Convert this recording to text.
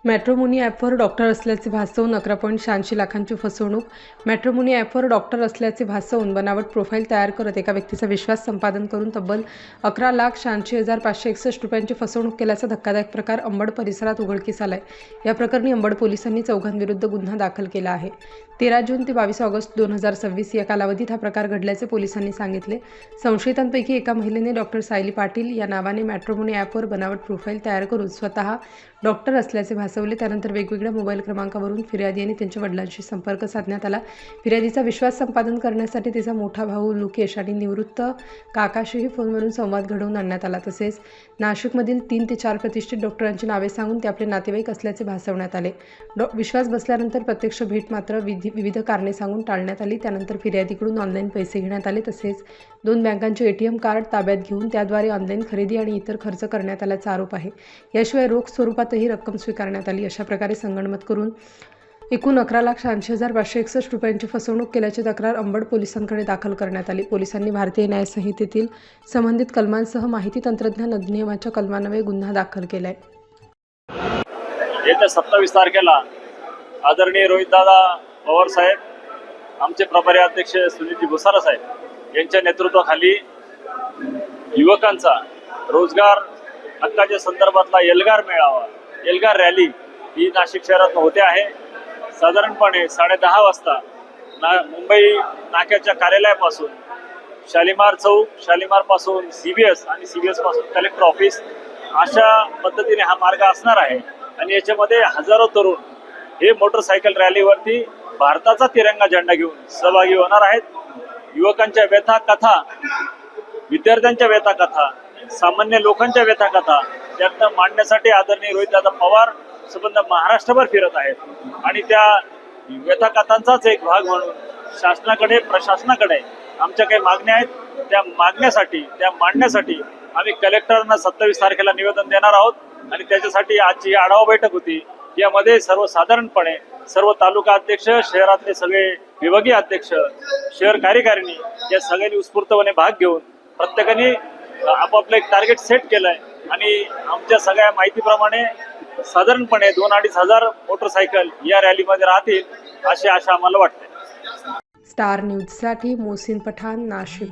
Matrimony ॲपवर doctor असल्याचे भासवून 11.86 लाखांची फसवणूक. मॅट्रिमोनी ॲपवर डॉक्टर असल्याचे भासवून बनावट प्रोफाईल तयार करत एका व्यक्तीचा विश्वास संपादन करून तब्बल 11,86,561 रुपयांची फसवणूक केल्याचा धक्कादायक प्रकार अंबड परिसरात उघडकीस आलाय. या प्रकरणी अंबड पोलिसांनी चौघांविरुद्ध गुन्हा दाखल केला आहे. 13 जून ते 22 ऑगस्ट 2026 या कालावधीत हा प्रकार घडल्याचे पोलिसांनी सांगितले. संशयितांपैकी एका महिलेने डॉक्टर सायली पाटील या नावाने मॅट्रिमोनी ॲपवर बनावट प्रोफाईल तयार करून स्वतः डॉक्टर असल्याचे भासवले. त्यानंतर वेगवेगळ्या मोबाईल क्रमांकावरून फिर्यादी आणि त्यांच्या वडिलांशी संपर्क साधण्यात आला. फिर्यादीचा विश्वास संपादन करण्यासाठी तिचा मोठा भाऊ लुकेश आणि निवृत्त काकाशीही फोनवरून संवाद घडवून आणण्यात आला. तसेच नाशिकमधील 3 ते 4 प्रतिष्ठित डॉक्टरांची नावे सांगून ते आपले नातेवाईक असल्याचे भासवण्यात आले. विश्वास बसल्यानंतर प्रत्यक्ष भेट मात्र विविध कारणे सांगून टाळण्यात आली. त्यानंतर फिर्यादीकडून ऑनलाईन पैसे घेण्यात आले. तसेच 2 बँकांचे ATM कार्ड ताब्यात घेऊन त्याद्वारे ऑनलाईन खरेदी आणि इतर खर्च करण्यात आल्याचा आरोप आहे. याशिवाय रोख स्वरूपातही रक्कम स्वीकारण्यात आली. अशा प्रकारे संगनमत करून एकूण 11,86,561 रुपयांची फसवणूक केल्याची तक्रार अंबड पोलिसांकडे दाखल करण्यात आली. पोलिसांनी भारतीय न्याय संहितेतील संबंधित कलमांसह माहिती तंत्रज्ञान अधिनियमाच्या कलमान्वये गुन्हा दाखल केलाय. येत्या 27 तारखेला आदरणीय रोहितदादा पवार साहेब, आमचे प्रभारी अध्यक्ष सुनीलजी भुसारा साहेब यांच्या नेतृत्वाखाली युवकांचा रोजगार हक्काच्या संदर्भातला एल्गार मेळावा, एल्गार रॅली ही नाशिक शहरात होते आहे. साधारणपणे 10:30 वाजता मुंबई नाक्याच्या कार्यालयापासून शालिमार चौक, शालिमारपासून CBS आणि CBS पासून कलेक्टर ऑफिस अशा पद्धतीने हा मार्ग असणार आहे. आणि याच्यामध्ये हजारो तरुण हे मोटरसायकल रॅलीवरती भारताचा तिरंगा झेंडा घेऊन सहभागी होणार आहेत. युवकांच्या व्यथा कथा, विद्यार्थ्यांच्या व्यथा कथा, सामान्य लोकांच्या व्यथा कथा त्यातनं मांडण्यासाठी आदरणीय रोहितदादा पवार संबंध महाराष्ट्रभर फिरत आहेत. आणि त्या व्यथा कथांचाच एक भाग म्हणून शासनाकडे, प्रशासनाकडे आमच्या काही मागण्या आहेत. त्या मांडण्यासाठी आम्ही कलेक्टरांना 27 तारखेला निवेदन देणार आहोत. आणि त्याच्यासाठी आजची ही आढावा बैठक होती. यामध्ये सर्वसाधारणपणे सर्व तालुका अध्यक्ष, शहरातले सगळे विभागीय अध्यक्ष, शहर कार्यकारिणी या सगळ्यांनी उत्स्फूर्तपणे भाग घेऊन प्रत्येकाने आपापलं एक टार्गेट सेट केलंय. आणि आमच्या सगळ्या माहितीप्रमाणे साधारणपणे 2-2.5 हजार मोटरसायकल या रॅलीमध्ये राहतील अशी आशा आम्हाला वाटते. स्टार न्यूजसाठी मोहसिन पठाण, नाशिक.